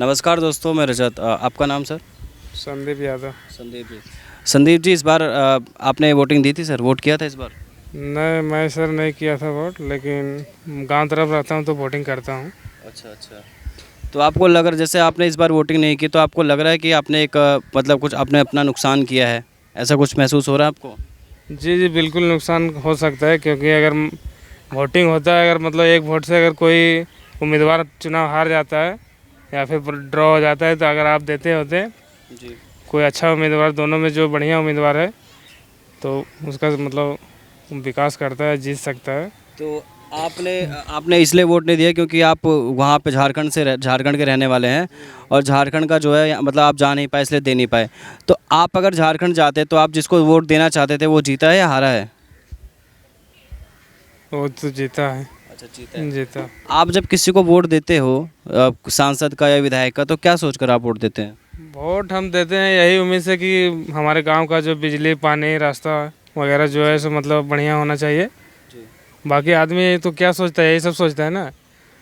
नमस्कार दोस्तों, मैं रजत। आपका नाम सर? संदीप यादव। संदीप जी। संदीप जी, इस बार आपने वोटिंग दी थी सर? वोट किया था इस बार? नहीं, मैं सर नहीं किया था वोट, लेकिन गांव तरफ रहता हूं तो वोटिंग करता हूं। अच्छा अच्छा। तो आपको लग रहा, जैसे आपने इस बार वोटिंग नहीं की, तो आपको लग रहा है कि आपने एक मतलब कुछ आपने अपना नुकसान किया है, ऐसा कुछ महसूस हो रहा है आपको? जी जी, बिल्कुल नुकसान हो सकता है, क्योंकि अगर वोटिंग होता है, अगर मतलब एक वोट से अगर कोई उम्मीदवार चुनाव हार जाता है या फिर ड्रॉ हो जाता है, तो अगर आप देते होते जी। कोई अच्छा उम्मीदवार, दोनों में जो बढ़िया उम्मीदवार है, तो उसका मतलब विकास करता है, जीत सकता है। तो आपने आपने इसलिए वोट नहीं दिया क्योंकि आप वहाँ पे झारखंड के रहने वाले हैं, और झारखंड का जो है मतलब आप जा नहीं पाए, इसलिए दे नहीं पाए। तो आप अगर झारखंड जाते तो आप जिसको वोट देना चाहते थे वो जीता है या हारा है? वो तो जीता है। अच्छा, जीता है। जीता। तो आप जब किसी को वोट देते हो, सांसद का या विधायक का, तो क्या सोचकर आप वोट देते हैं? वोट हम देते हैं यही उम्मीद से कि हमारे गांव का जो बिजली पानी रास्ता वगैरह जो है सो मतलब बढ़िया होना चाहिए। जी। बाकी आदमी तो क्या सोचता है, यही सब सोचता है ना,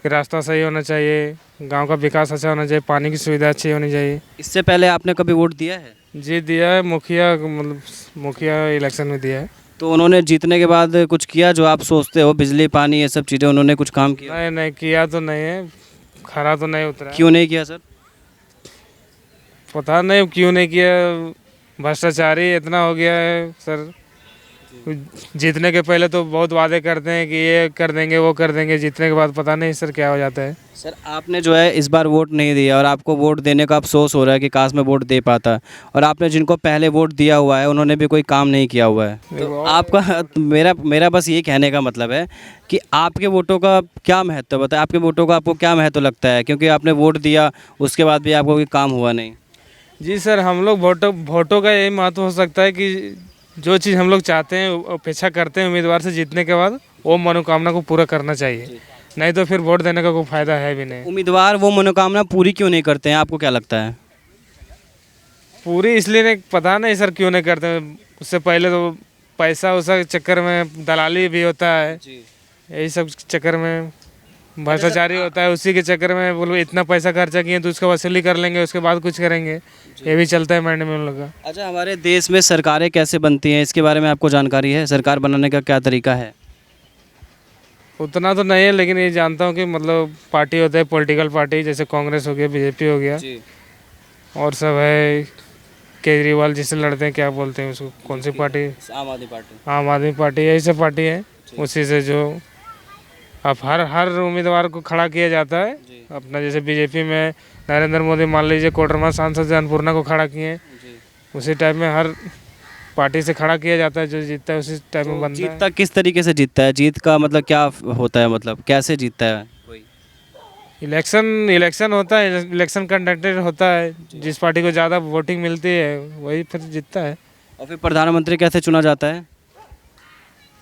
कि रास्ता सही होना चाहिए, गांव का विकास अच्छा होना चाहिए, पानी की सुविधा अच्छी होनी चाहिए। इससे पहले आपने कभी वोट दिया है? जी दिया है, मुखिया मतलब मुखिया इलेक्शन में दिया है। तो उन्होंने जीतने के बाद कुछ किया जो आप सोचते हो, बिजली पानी ये सब चीज़ें, उन्होंने कुछ काम किया? नहीं नहीं, किया तो नहीं है, खरा तो नहीं उतरा है। क्यों नहीं किया सर? पता नहीं क्यों नहीं किया, भ्रष्टाचारी इतना हो गया है सर। जीतने के पहले तो बहुत वादे करते हैं कि ये कर देंगे वो कर देंगे, जीतने के बाद पता नहीं सर क्या हो जाता है। सर, आपने जो है इस बार वोट नहीं दिया और आपको वोट देने का अफसोस हो रहा है कि काश मैं वोट दे पाता, और आपने जिनको पहले वोट दिया हुआ है उन्होंने भी कोई काम नहीं किया हुआ है। तो आपका तो मेरा बस ये कहने का मतलब है कि आपके वोटों का क्या महत्व है? बताए, आपके वोटों का आपको क्या महत्व लगता है, क्योंकि आपने वोट दिया उसके बाद भी आपको कोई काम हुआ नहीं। जी सर, हम लोग वोटों वोटों का यही महत्व हो सकता है कि जो चीज़ हम लोग चाहते हैं, अपेक्षा करते हैं उम्मीदवार से जीतने के बाद, वो मनोकामना को पूरा करना चाहिए। नहीं तो फिर वोट देने का कोई फायदा है भी नहीं। उम्मीदवार वो मनोकामना पूरी क्यों नहीं करते हैं, आपको क्या लगता है? पूरी इसलिए नहीं, पता नहीं सर क्यों नहीं करते। उससे पहले तो पैसा उसा के चक्कर में दलाली भी होता है, जी। यही सब चक्कर में भ्रष्टाचारी होता है, उसी के चक्कर में बोलो इतना पैसा खर्चा किए तो उसका वसूली कर लेंगे, उसके बाद कुछ करेंगे, ये भी चलता है माइंड में उन लोग का। अच्छा, हमारे देश में सरकारें कैसे बनती हैं, इसके बारे में आपको जानकारी है? सरकार बनाने का क्या तरीका है? उतना तो नहीं है, लेकिन ये जानता हूँ कि मतलब पार्टी होता है, पॉलिटिकल पार्टी, जैसे कांग्रेस हो गया, बीजेपी हो गया, जी। और सब है, केजरीवाल जिससे लड़ते हैं, क्या बोलते हैं उसको, कौन सी पार्टी? आम आदमी पार्टी। आम आदमी पार्टी, यही सब पार्टी है। उसी से जो अब हर उम्मीदवार को खड़ा किया जाता है जी। अपना, जैसे बीजेपी में नरेंद्र मोदी मान लीजिए कोडरमा सांसद से अन्नपूर्णा को खड़ा किए, जी। उसी टाइप में हर पार्टी से खड़ा किया जाता है, जो जीतता है उसी टाइप में तो बनता है। जीतता किस तरीके से जीतता है? जीत का मतलब क्या होता है, मतलब कैसे जीतता है कोई? इलेक्शन इलेक्शन होता है, इलेक्शन कंडक्टेड होता है, जिस पार्टी को ज़्यादा वोटिंग मिलती है वही फिर जीतता है। और फिर प्रधानमंत्री कैसे चुना जाता है?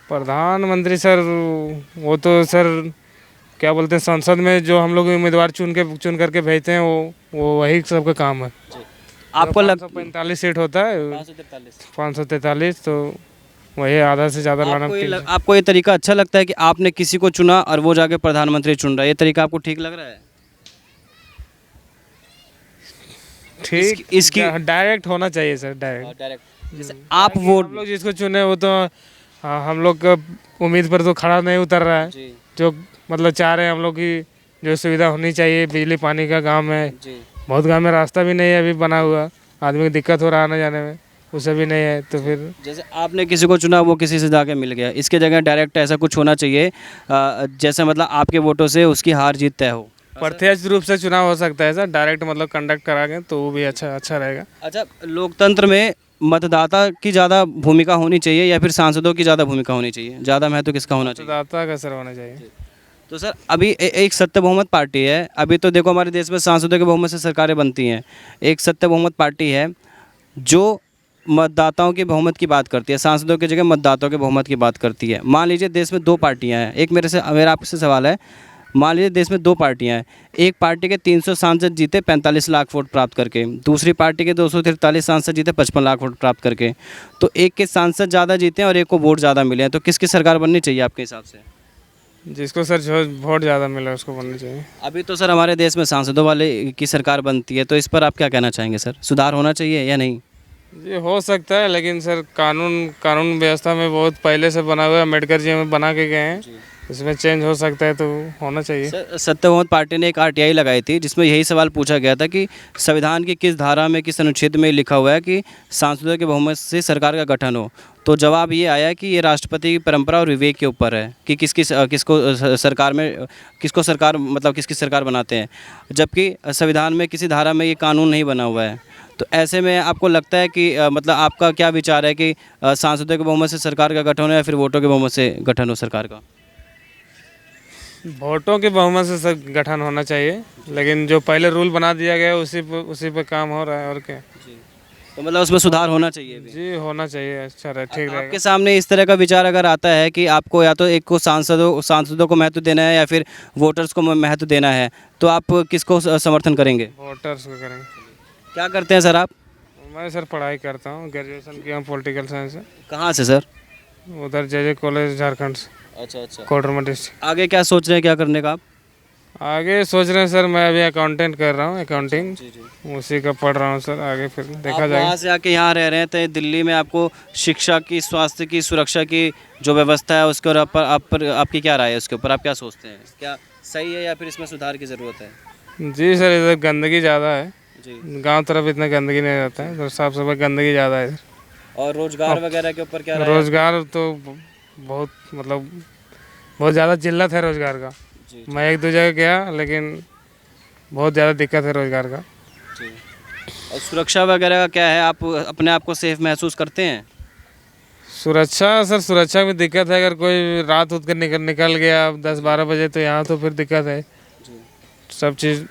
प्रधानमंत्री सर, वो तो सर क्या बोलते हैं, संसद में जो हम लोग उम्मीदवार चुन करके भेजते हैं, वो वही सबका काम है। आपको लग 545 सीट होता है, 543। 543, तो वही आधा से ज़्यादा लाना टीम। आपको ये तरीका अच्छा लगता है कि आपने किसी को चुना और वो जाके प्रधानमंत्री चुन रहा है, ये तरीका आपको ठीक लग रहा है? ठीक, इसकी डायरेक्ट होना चाहिए सर, डायरेक्ट। डायरेक्ट, जैसे आप वोट हम लोग जिसको चुने वो तो हाँ, हम लोग का उम्मीद पर तो खड़ा नहीं उतर रहा है। जी। जो मतलब चाह रहे हैं हम लोग की जो सुविधा होनी चाहिए, बिजली पानी का गांव में, जी। बहुत गांव में रास्ता भी नहीं है अभी बना हुआ, आदमी को दिक्कत हो रहा है आने जाने में, उसे भी नहीं है, तो फिर जैसे आपने किसी को चुना, वो किसी से जाके मिल गया, इसके जगह डायरेक्ट ऐसा कुछ होना चाहिए, जैसे मतलब आपके वोटों से उसकी हार जीत तय हो। प्रत्यक्ष रूप से चुनाव हो सकता है सर, डायरेक्ट मतलब कंडक्ट करा के, तो वो भी अच्छा रहेगा। अच्छा, लोकतंत्र में मतदाता की ज़्यादा भूमिका होनी चाहिए या फिर सांसदों की ज़्यादा भूमिका होनी चाहिए? ज़्यादा महत्व किसका होना चाहिए? मतदाता का सर होना चाहिए। तो सर, अभी एक सत्य बहुमत पार्टी है। अभी तो देखो हमारे देश में सांसदों के बहुमत से सरकारें बनती हैं। एक सत्य बहुमत पार्टी है जो मतदाताओं की बहुमत की बात करती है, सांसदों की जगह मतदाताओं के बहुमत की बात करती है। मान लीजिए देश में दो पार्टियां हैं, एक मेरा आपसे सवाल है, मान लीजिए देश में दो पार्टियां हैं, एक पार्टी के 300 सांसद जीते 45 लाख वोट प्राप्त करके, दूसरी पार्टी के 243 सांसद जीते 55 लाख वोट प्राप्त करके, तो एक के सांसद ज़्यादा जीते हैं और एक को वोट ज़्यादा मिले हैं, तो किसकी सरकार बननी चाहिए आपके हिसाब से? जिसको सर जो वोट ज़्यादा मिला उसको बनना चाहिए। अभी तो सर हमारे देश में सांसदों वाले की सरकार बनती है, तो इस पर आप क्या कहना चाहेंगे सर? सुधार होना चाहिए या नहीं? ये हो सकता है, लेकिन सर कानून व्यवस्था में बहुत पहले से बना हुआ है, अम्बेडकर जी हमें बना के गए हैं, इसमें चेंज हो सकता है तो होना चाहिए। सर सत्य बहुमत पार्टी ने एक आरटीआई लगाई थी जिसमें यही सवाल पूछा गया था कि संविधान की किस धारा में, किस अनुच्छेद में लिखा हुआ है कि सांसदों के बहुमत से सरकार का गठन हो। तो जवाब ये आया कि ये राष्ट्रपति की परंपरा और विवेक के ऊपर है कि किसको सरकार मतलब किसकी सरकार बनाते हैं, जबकि संविधान में किसी धारा में ये कानून नहीं बना हुआ है। तो ऐसे में आपको लगता है कि मतलब आपका क्या विचार है कि सांसदों के बहुमत से सरकार का गठन हो या फिर वोटों के बहुमत से गठन हो सरकार का? वोटों के बहुमत से सर गठन होना चाहिए, लेकिन जो पहले रूल बना दिया गया है उसी पे काम हो रहा है, और क्या। तो मतलब उसमें सुधार होना चाहिए भी। जी होना चाहिए, अच्छा रहे, ठीक रहेगा। आपके सामने इस तरह का विचार अगर आता है कि आपको या तो एक को सांसदों को महत्व देना है या फिर वोटर्स को महत्व देना है, तो आप किसको समर्थन करेंगे? वोटर्स को करेंगे। क्या करते हैं सर आप? मैं सर पढ़ाई करता हूँ, ग्रेजुएशन किया हूँ पॉलिटिकल साइंस से, कहाँ से सर? उधर जे कॉलेज झारखंड से, अच्छा। कोडरमा डिस्ट्रिक्ट। आगे क्या सोच रहे हैं, क्या करने का आप? आगे सोच रहे हैं सर, मैं अभी अकाउंटेंट कर रहा हूँ, अकाउंटिंग उसी का पढ़ रहा हूँ सर, आगे फिर देखा आप जाएगा। वहाँ से आके यहाँ रह रहे हैं तो दिल्ली में आपको शिक्षा की, स्वास्थ्य की, सुरक्षा की जो व्यवस्था है उसके ऊपर आपकी क्या राय है? उसके ऊपर आप क्या सोचते हैं? क्या सही है या फिर इसमें सुधार की ज़रूरत है? जी सर, इधर गंदगी ज़्यादा है, जी। गांव तरफ इतना गंदगी नहीं रहता है, इधर साफ सफाई, गंदगी ज़्यादा है इधर। और रोजगार वगैरह के ऊपर क्या राय है? रोजगार तो बहुत मतलब बहुत ज़्यादा जिल्लत है रोजगार का। जी, मैं एक दो जगह गया, लेकिन बहुत ज़्यादा दिक्कत है रोजगार का। जी। और सुरक्षा वगैरह का क्या है? आप अपने आप को सेफ महसूस करते हैं? सुरक्षा में दिक्कत है, अगर कोई रात उठ कर निकल गया 10-12 बजे तो यहाँ तो फिर दिक्कत है। जी। सब चीज़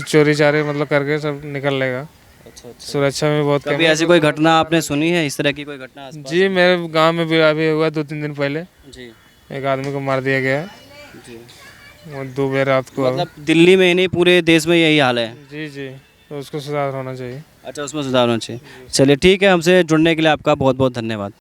चोरी चारे मतलब करके सब निकल लेगा। अच्छा। सुरक्षा में बहुत कभी ऐसी कोई घटना आपने सुनी है, इस तरह की कोई घटना आसपास? जी, मेरे गांव में भी अभी हुआ 2-3 दिन पहले, जी। एक आदमी को मार दिया गया, जी। वो 2 बजे रात को। मतलब दिल्ली में ही नहीं, पूरे देश में यही हाल है? जी, तो उसको सुधार होना चाहिए। अच्छा, उसमें सुधार होना चाहिए। चलिए ठीक है, हमसे जुड़ने के लिए आपका बहुत बहुत धन्यवाद।